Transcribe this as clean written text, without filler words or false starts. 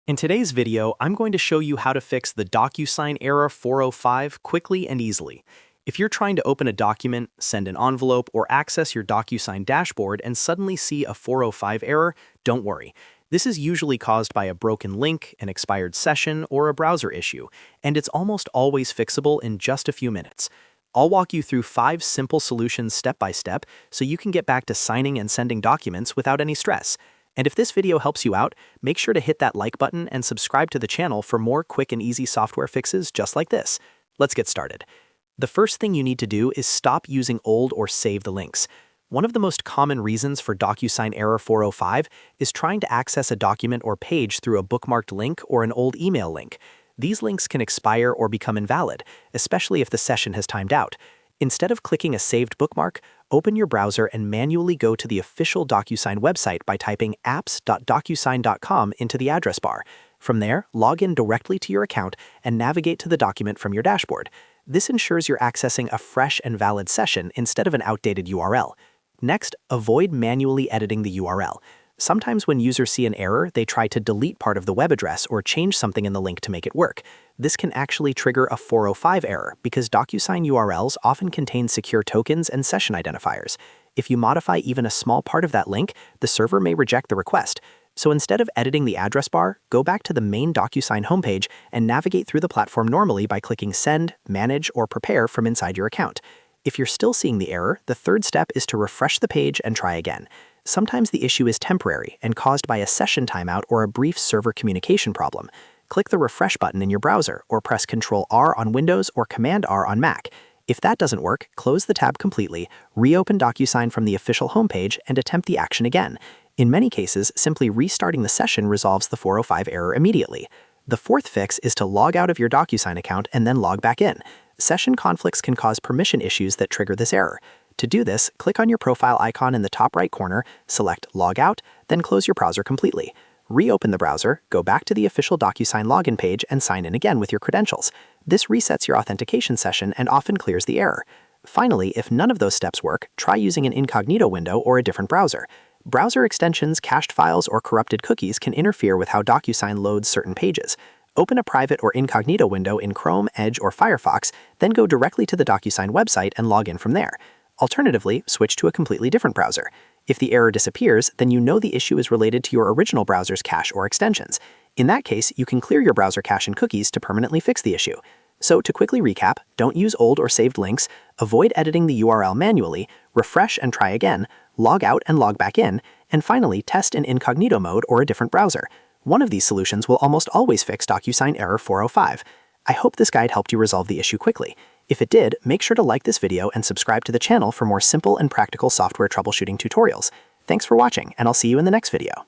In today's video, I'm going to show you how to fix the DocuSign Error 405 quickly and easily. If you're trying to open a document, send an envelope, or access your DocuSign dashboard and suddenly see a 405 error, don't worry. This is usually caused by a broken link, an expired session, or a browser issue, and it's almost always fixable in just a few minutes. I'll walk you through 5 simple solutions step by step so you can get back to signing and sending documents without any stress. And if this video helps you out, make sure to hit that like button and subscribe to the channel for more quick and easy software fixes just like this. Let's get started. The first thing you need to do is stop using old or saved links. One of the most common reasons for DocuSign Error 405 is trying to access a document or page through a bookmarked link or an old email link. These links can expire or become invalid, especially if the session has timed out. Instead of clicking a saved bookmark, open your browser and manually go to the official DocuSign website by typing apps.docusign.com into the address bar. From there, log in directly to your account and navigate to the document from your dashboard. This ensures you're accessing a fresh and valid session instead of an outdated URL. Next, avoid manually editing the URL. Sometimes when users see an error, they try to delete part of the web address or change something in the link to make it work. This can actually trigger a 405 error because DocuSign URLs often contain secure tokens and session identifiers. If you modify even a small part of that link, the server may reject the request. So instead of editing the address bar, go back to the main DocuSign homepage and navigate through the platform normally by clicking Send, Manage, or Prepare from inside your account. If you're still seeing the error, the third step is to refresh the page and try again. Sometimes the issue is temporary and caused by a session timeout or a brief server communication problem. Click the refresh button in your browser or press Ctrl-R on Windows or Command-R on Mac. If that doesn't work, close the tab completely, reopen DocuSign from the official homepage, and attempt the action again. In many cases, simply restarting the session resolves the 405 error immediately. The fourth fix is to log out of your DocuSign account and then log back in. Session conflicts can cause permission issues that trigger this error. To do this, click on your profile icon in the top right corner, select Log Out, then close your browser completely. Reopen the browser, go back to the official DocuSign login page, and sign in again with your credentials. This resets your authentication session and often clears the error. Finally, if none of those steps work, try using an Incognito window or a different browser. Browser extensions, cached files, or corrupted cookies can interfere with how DocuSign loads certain pages. Open a private or incognito window in Chrome, Edge, or Firefox, then go directly to the DocuSign website and log in from there. Alternatively, switch to a completely different browser. If the error disappears, then you know the issue is related to your original browser's cache or extensions. In that case, you can clear your browser cache and cookies to permanently fix the issue. So to quickly recap, don't use old or saved links, avoid editing the URL manually, refresh and try again, log out and log back in, and finally test in incognito mode or a different browser. One of these solutions will almost always fix DocuSign Error 405. I hope this guide helped you resolve the issue quickly. If it did, make sure to like this video and subscribe to the channel for more simple and practical software troubleshooting tutorials. Thanks for watching, and I'll see you in the next video.